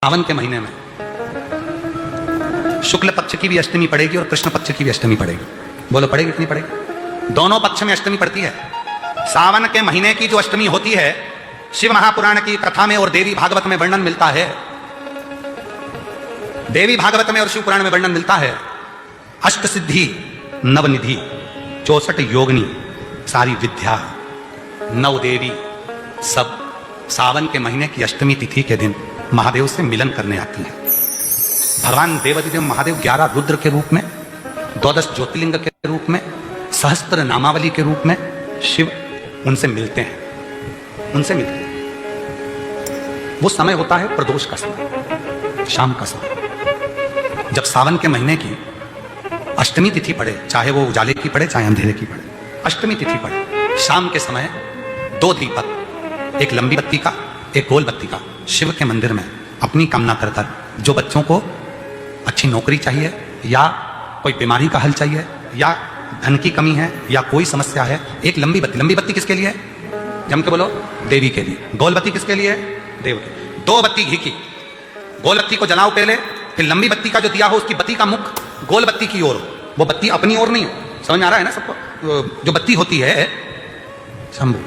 सावन के महीने में शुक्ल पक्ष की भी अष्टमी पड़ेगी और कृष्ण पक्ष की भी अष्टमी पड़ेगी। बोलो पड़ेगी कि नहीं पड़ेगी? दोनों पक्ष में अष्टमी पड़ती है। सावन के महीने की जो अष्टमी होती है, शिव महापुराण की कथा में और देवी भागवत में वर्णन मिलता है। देवी भागवत में और शिव पुराण में वर्णन मिलता है। अष्ट सिद्धि नवनिधि 64 योगिनी सारी विद्या नव देवी सब सावन के महीने की अष्टमी तिथि के दिन महादेव से मिलन करने आती है। भगवान देवाधिदेव महादेव 11 रुद्र के रूप में, 12 ज्योतिर्लिंग के रूप में, सहस्त्र नामावली के रूप में शिव उनसे मिलते हैं। उनसे मिलते हैं। वो समय होता है प्रदोष का समय, शाम का समय। जब सावन के महीने की अष्टमी तिथि पड़े, चाहे वो उजाले की पड़े चाहे अंधेरे की पड़े, अष्टमी तिथि पड़े, शाम के समय 2 दीपक, एक लंबी बत्ती का एक गोल बत्ती का, शिव के मंदिर में अपनी कामना कर कर, जो बच्चों को अच्छी नौकरी चाहिए या कोई बीमारी का हल चाहिए या धन की कमी है या कोई समस्या है, एक लंबी बत्ती किसके लिए है? जम के बोलो, देवी के लिए। गोल बत्ती किसके लिए है? देव के लिए। 2 बत्ती घी की, गोल बत्ती को जलाओ पहले, फिर लंबी बत्ती का जो दिया हो उसकी बत्ती का मुख गोल बत्ती की ओर हो, वो बत्ती अपनी ओर नहीं हो। समझ में आ रहा है ना सबको? जो बत्ती होती है शंभू,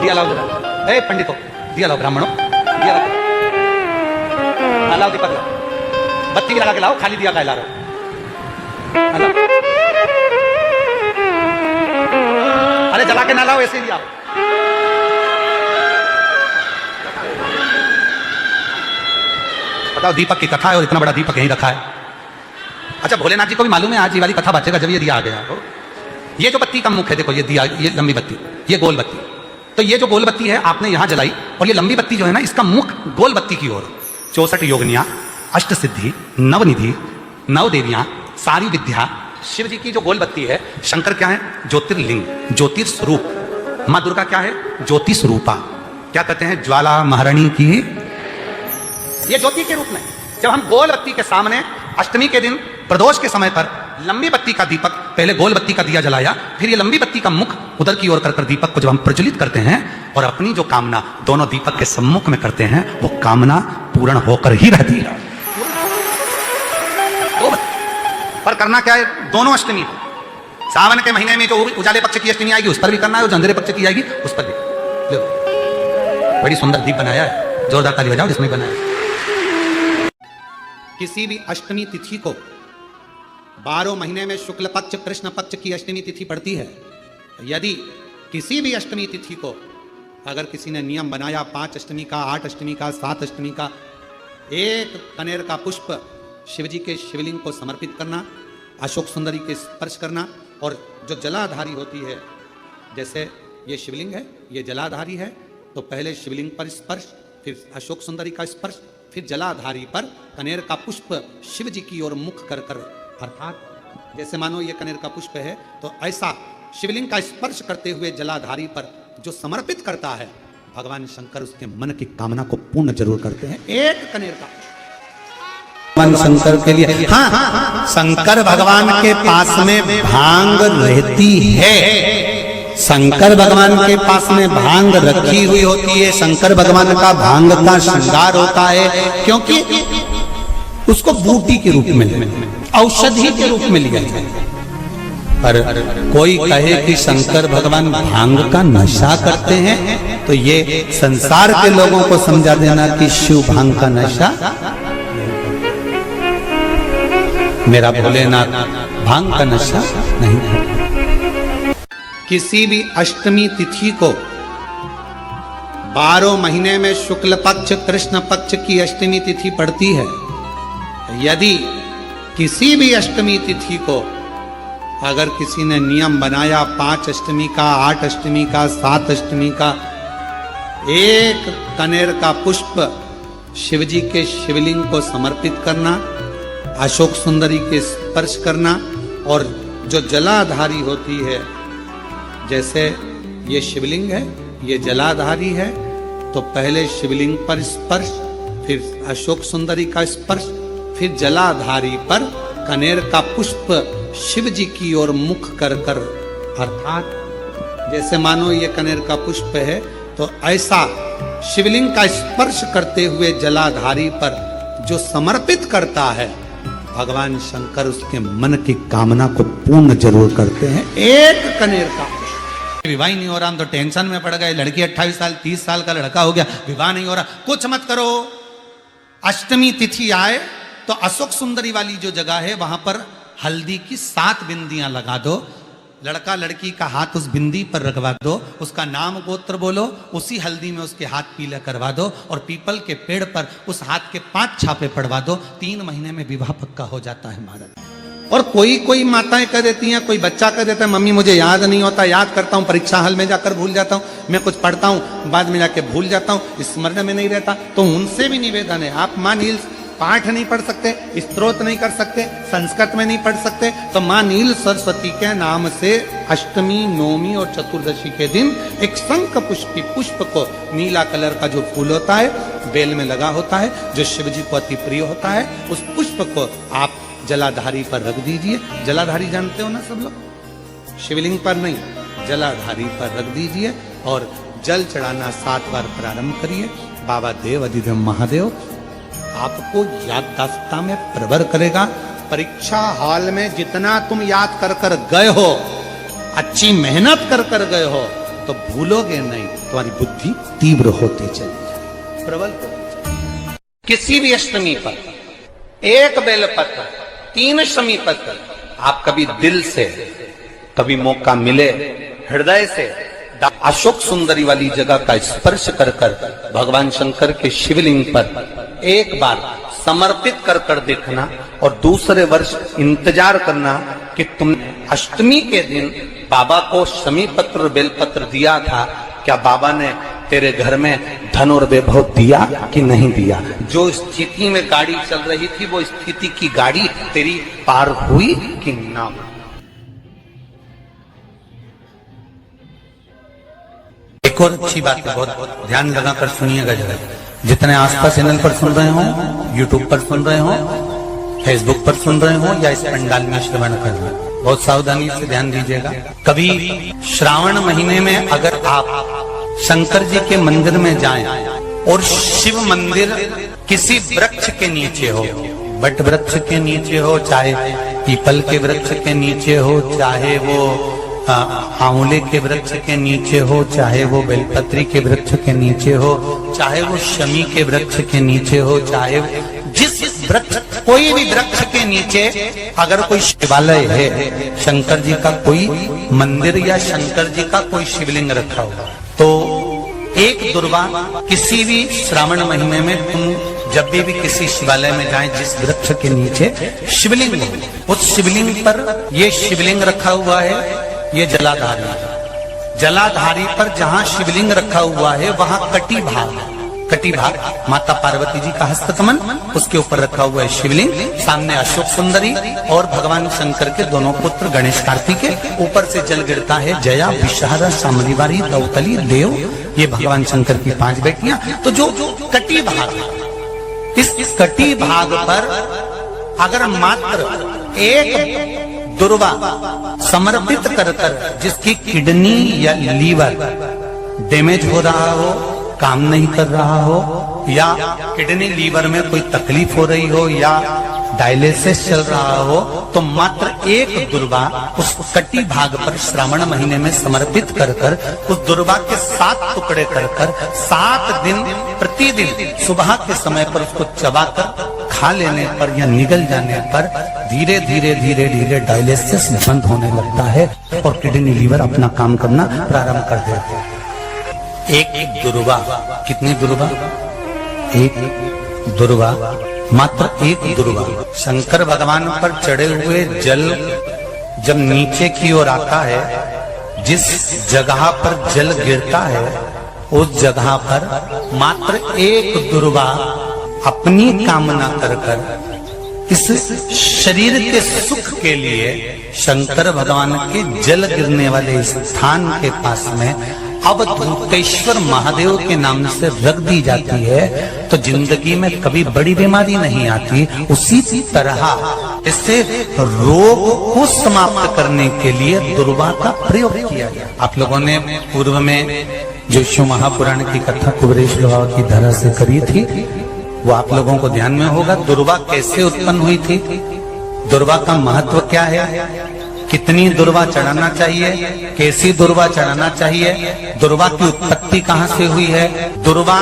दिया लाओ जरा, ए पंडितों दिया लाओ, ब्राह्मणों दिया लाओ, लाओ दीपक लाओ, बत्ती भी लगा के लाओ, खाली दिया का ला रहा हो। अरे जला के ना लाओ, ऐसे ही लाओ। बताओ, दीपक की कथा है और इतना बड़ा दीपक यहीं रखा है। अच्छा, भोलेनाथ जी को भी मालूम है आज ये वाली कथा बचेगा जब ये दिया आ गया। ये जो बत्ती का मुख है, देखो ये दिया, ये लंबी बत्ती, ये गोल बत्ती, तो ये जो गोल बत्ती है आपने यहां जलाई और ये लंबी बत्ती जो है ना, इसका मुख गोल बत्ती की ओर। 64 योगिनियां, अष्ट सिद्धि, नवनिधि, नव देवियां, सारी विद्या। शिव जी की जो गोल बत्ती है, शंकर क्या है? ज्योतिर्लिंग, ज्योतिर्स्वरूप। मां दुर्गा क्या है? ज्योति स्वरूपा। क्या कहते हैं? ज्वाला महारानी की, ये ज्योति के रूप में। जब हम गोल बत्ती के सामने अष्टमी के दिन प्रदोष के समय पर लंबी बत्ती का दीपक, पहले गोल बत्ती का दिया जलाया, फिर ये लंबी बत्ती का मुख उधर की ओर कर दीपक को जब हम प्रज्वलित करते हैं और अपनी जो कामना दोनों दीपक के सम्मुख में करते हैं, वो कामना पूर्ण होकर ही रहती है। पर करना क्या है? दोनों अष्टमी, सावन के महीने में जो उजाले पक्ष की अष्टमी आएगी उस पर भी करना है, और जो अंधेरे पक्ष की आएगी उस पर भी। बड़ी सुंदर दीप बनाया है, जोरदार ताली बजाओ जिसमें बनाया। किसी भी अष्टमी तिथि को 12 महीने में शुक्ल पक्ष कृष्ण पक्ष की अष्टमी तिथि पड़ती है। यदि किसी भी अष्टमी तिथि को अगर किसी ने नियम बनाया 5 अष्टमी का, 8 अष्टमी का, 7 अष्टमी का, एक कनेर का पुष्प शिव जी के शिवलिंग को समर्पित करना, अशोक सुंदरी के स्पर्श करना, और जो जलाधारी होती है, जैसे ये शिवलिंग है, ये जलाधारी है, तो पहले शिवलिंग पर स्पर्श, फिर अशोक सुंदरी का स्पर्श, फिर जलाधारी पर कनेर का पुष्प शिव जी की ओर मुख कर कर, अर्थात जैसे मानो ये कनेर का पुष्प है, तो ऐसा शिवलिंग का स्पर्श करते हुए जलाधारी पर जो समर्पित करता है, भगवान शंकर उसके मन की कामना को पूर्ण जरूर करते हैं। एक कनेर का भगवान शंकर के लिए, हाँ, शंकर भगवान के पास में भांग रहती है। शंकर भगवान के पास में भांग रखी हुई होती है। शंकर भगवान का भांग का श्रृंगार होता है, क्योंकि उसको बूटी के रूप में, औषधि के रूप में लिया जाए। पर कोई कहे कि शंकर भगवान भांग का नशा करते हैं, तो ये संसार के लोगों को समझा देना कि शिव भांग का नशा, मेरा भोलेनाथ भांग का नशा नहीं है। किसी भी अष्टमी तिथि को 12 महीने में शुक्ल पक्ष कृष्ण पक्ष की अष्टमी तिथि पड़ती है। यदि किसी भी अष्टमी तिथि को अगर किसी ने नियम बनाया 5 अष्टमी का, 8 अष्टमी का, 7 अष्टमी का, एक कनेर का पुष्प शिव जी के शिवलिंग को समर्पित करना, अशोक सुंदरी के स्पर्श करना, और जो जलाधारी होती है, जैसे ये शिवलिंग है, ये जलाधारी है, तो पहले शिवलिंग पर स्पर्श, फिर अशोक सुंदरी का स्पर्श, फिर जलाधारी पर कनेर का पुष्प शिव जी की ओर मुख कर कर, अर्थात जैसे मानो ये कनेर का पुष्प है, तो ऐसा शिवलिंग का स्पर्श करते हुए जलाधारी पर जो समर्पित करता है, भगवान शंकर उसके मन की कामना को पूर्ण जरूर करते हैं। एक कनेर का विवाह नहीं हो रहा, हम तो टेंशन में पड़ गए, लड़की 28 साल 30 साल का लड़का हो गया, विवाह नहीं हो रहा। कुछ मत करो, अष्टमी तिथि आए तो अशोक सुंदरी वाली जो जगह है वहां पर हल्दी की 7 बिंदियां लगा दो, लड़का लड़की का हाथ उस बिंदी पर रखवा दो, उसका नाम गोत्र बोलो, उसी हल्दी में उसके हाथ पीला करवा दो और पीपल के पेड़ पर उस हाथ के 5 छापे पड़वा दो। 3 महीने में विवाह पक्का हो जाता है महाराज। और कोई माताएं कह देती हैं, कोई बच्चा कह देता है मम्मी मुझे याद नहीं होता, याद करता हूं परीक्षा हॉल में जाकर भूल जाता हूं, मैं कुछ पढ़ता हूं बाद में जाके भूल जाता हूं, स्मरण में नहीं रहता। तो उनसे भी निवेदन है, आप मां नील पाठ नहीं पढ़ सकते, स्तोत्र नहीं कर सकते, संस्कृत में नहीं पढ़ सकते, तो मां नील सरस्वती के नाम से अष्टमी नवमी और चतुर्दशी के दिन एक शंख पुष्प को, नीला कलर का जो फूल होता है बेल में लगा होता है, जो शिव जी को अति प्रिय होता है, उस पुष्प को आप जलाधारी पर रख दीजिए। जलाधारी जानते हो ना सब लोग, शिवलिंग पर नहीं, जलाधारी पर रख दीजिए और जल चढ़ाना 7 बार प्रारंभ करिए। बाबा देव अधिदेव महादेव आपको याददाश्तता में प्रवर करेगा। परीक्षा हॉल में जितना तुम याद कर कर गए हो, अच्छी मेहनत कर कर गए हो, तो भूलोगे नहीं, तुम्हारी बुद्धि तीव्र होती चली प्रबल। किसी भी अष्टमी पर 1 बेलपत्र 3 शमी पत्र आप कभी दिल से, कभी मौका मिले हृदय से अशोक सुंदरी वाली जगह का स्पर्श कर कर भगवान शंकर के शिवलिंग पर एक बार समर्पित कर कर देखना और दूसरे वर्ष इंतजार करना कि तुम अष्टमी के दिन बाबा को शमी पत्र बेलपत्र दिया था, क्या बाबा ने तेरे घर में धन और वैभव दिया कि नहीं दिया। जो स्थिति में गाड़ी चल रही थी वो स्थिति की गाड़ी तेरी पार हुई कि ना हुई। एक और अच्छी बात है, बहुत ध्यान लगाकर सुनिएगा जरा। जितने आसपास चैनल पर सुन रहे हो, यूट्यूब पर सुन रहे हो, फेसबुक पर सुन रहे हो या इस पंडाल में श्रवण कर रहे हो, बहुत सावधानी से ध्यान दीजिएगा। कभी श्रावण महीने में अगर आप शंकर जी के मंदिर में जाएं और शिव मंदिर किसी वृक्ष के नीचे हो, बट वृक्ष के नीचे हो, चाहे पीपल के वृक्ष के नीचे हो, चाहे वो आंवले के वृक्ष के नीचे हो, चाहे वो बेलपत्री के वृक्ष के नीचे हो, चाहे वो शमी के वृक्ष के नीचे हो, चाहे जिस वृक्ष, कोई भी वृक्ष के नीचे अगर कोई शिवालय है, शंकर जी का कोई मंदिर या शंकर जी का कोई शिवलिंग रखा हुआ, तो एक दुर्वा किसी भी श्रावण महीने में तुम जब भी किसी शिवालय में जाएं, जिस वृक्ष के नीचे शिवलिंग हो, उस शिवलिंग पर ये शिवलिंग रखा हुआ है, ये जलाधारी है। जलाधारी पर जहां शिवलिंग रखा हुआ है वहां कटी भाग माता पार्वती जी का हस्तकमल, उसके ऊपर रखा हुआ है शिवलिंग, सामने अशोक सुंदरी और भगवान शंकर के दोनों पुत्र गणेश कार्तिकेय, ऊपर से जल गिरता है जया विषहारा सामरीवारी दौतली देव, ये भगवान शंकर की 5 बेटियां। तो जो कटी भाग, इस कटी भाग पर अगर मात्र एक दुर्वा समर्पित कर कर, जिसकी किडनी या लीवर डैमेज हो रहा हो, काम नहीं कर रहा हो, या किडनी लीवर में कोई तकलीफ हो रही हो, या डायलिसिस चल रहा हो, तो मात्र एक दुर्वा उस कटी भाग पर श्रावण महीने में समर्पित कर कर, उस दुर्वा के 7 टुकड़े कर कर 7 दिन प्रतिदिन सुबह के समय पर उसको चबाकर खा लेने पर या निगल जाने पर धीरे धीरे डायलिसिस बंद होने लगता है और किडनी लीवर अपना काम करना प्रारंभ कर देते हैं। एक दुर्वा, कितनी दुर्वा? एक दुर्वा, मात्र एक दुर्वा। शंकर भगवान पर चढ़े हुए जल जब नीचे की ओर आता है, जिस जगह पर जल गिरता है उस जगह पर मात्र एक दुर्वा अपनी कामना कर कर इस शरीर के सुख के लिए शंकर भगवान के जल गिरने वाले स्थान के पास में अवधूतेश्वर महादेव के नाम से रख दी जाती है, तो जिंदगी में कभी बड़ी बीमारी नहीं आती। उसी तरह इससे रोग को समाप्त करने के लिए दुर्वा का प्रयोग किया गया। आप लोगों ने पूर्व में जो शिव महापुराण की कथा कुबेरेश बाबा की धरा से करी थी, वो आप लोगों को ध्यान में होगा। दुर्वा कैसे उत्पन्न हुई थी, दुर्वा का महत्व क्या है, कितनी दुर्वा चढ़ाना चाहिए, कैसी दुर्वा चढ़ाना चाहिए, दुर्वा की उत्पत्ति कहाँ से हुई है, दुर्वा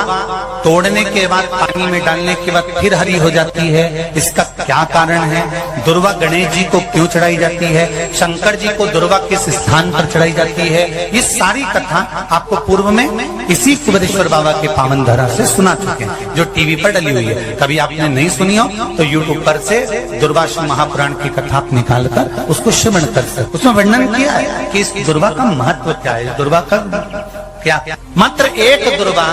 तोड़ने के बाद पानी में डालने के बाद फिर हरी हो जाती है, इसका क्या कारण है, दुर्वा गणेश जी को क्यों चढ़ाई जाती है, शंकर जी को दुर्वा किस स्थान पर चढ़ाई जाती है, ये सारी कथा आपको पूर्व में इसी कुबेरेश्वर बाबा के पावन धरा से सुना चुके हैं, जो टीवी पर डली हुई है। कभी आपने नहीं सुनी हो तो यूट्यूब पर से दुर्वासा महापुराण की कथा आप निकालकर उसको श्रवण कर सकते। उसमें वर्णन किया है कि इस दुर्वा का महत्व क्या है, दुर्वा का क्या, मात्र एक दुर्वा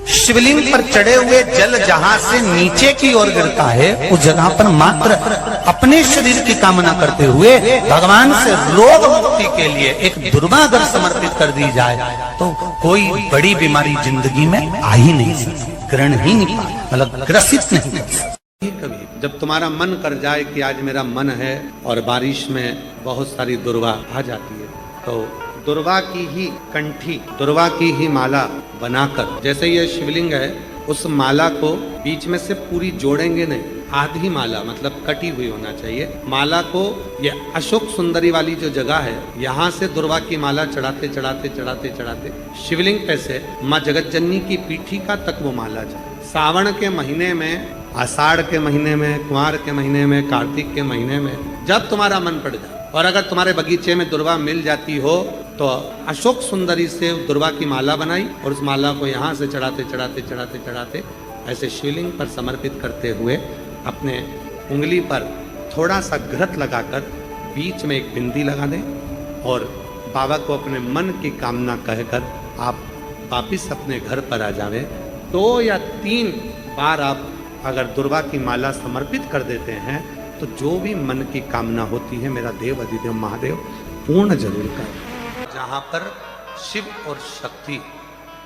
शिवलिंग पर चढ़े हुए जल जहां से नीचे की ओर गिरता है, उस जगह पर मात्र अपने शरीर की कामना करते हुए भगवान से रोग मुक्ति के लिए एक दुर्वा अगर समर्पित कर दी जाए तो कोई बड़ी बीमारी जिंदगी में आ ही नहीं सकती, ग्रहण ही नहीं, मतलब ग्रसित नहीं। कभी जब तुम्हारा मन कर जाए कि आज मेरा मन है और बारिश में बहुत सारी दुर्वा आ जाती है, तो दुर्वा की ही कंठी, दुर्वा की ही माला बनाकर, जैसे ये शिवलिंग है, उस माला को बीच में से पूरी जोड़ेंगे नहीं, आधी माला मतलब कटी हुई होना चाहिए। माला को ये अशोक सुंदरी वाली जो जगह है, यहाँ से दुर्वा की माला चढ़ाते चढ़ाते चढ़ाते चढ़ाते शिवलिंग पे से माँ जगतजननी की पीठी का तक वो माला जाए। सावन के महीने में, आषाढ़ के महीने में, कुंवार के महीने में, कार्तिक के महीने में, जब तुम्हारा मन पड़ जाए और अगर तुम्हारे बगीचे में दुर्वा मिल जाती हो तो अशोक सुंदरी से दुर्वा की माला बनाई और उस माला को यहाँ से चढ़ाते चढ़ाते चढ़ाते चढ़ाते ऐसे शिवलिंग पर समर्पित करते हुए अपने उंगली पर थोड़ा सा घृत लगाकर बीच में एक बिंदी लगा दें और बाबा को अपने मन की कामना कहकर आप वापिस अपने घर पर आ जावे। 2 या 3 बार आप अगर दुर्वा की माला समर्पित कर देते हैं तो जो भी मन की कामना होती है मेरा देव अधिदेव महादेव पूर्ण जरूर कर। जहाँ पर शिव और शक्ति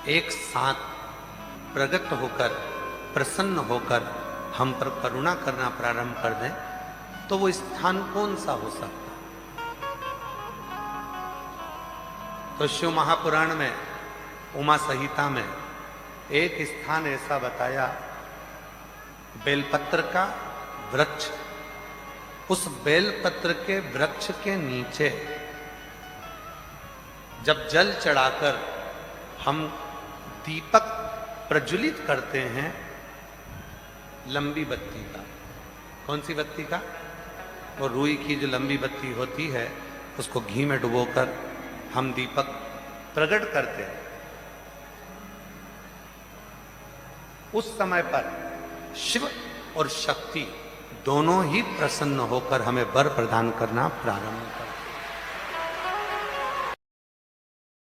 एक साथ प्रकट होकर प्रसन्न होकर हम पर करुणा करना प्रारंभ कर दें तो वो स्थान कौन सा हो सकता। तो शिव महापुराण में उमा संहिता में एक स्थान ऐसा बताया, बेलपत्र का वृक्ष, उस बेलपत्र के वृक्ष के नीचे जब जल चढ़ाकर हम दीपक प्रज्वलित करते हैं लंबी बत्ती का, कौन सी बत्ती का, वो रुई की जो लंबी बत्ती होती है उसको घी में डुबोकर हम दीपक प्रकट करते हैं, उस समय पर शिव और शक्ति दोनों ही प्रसन्न होकर हमें वर प्रदान करना प्रारंभ कर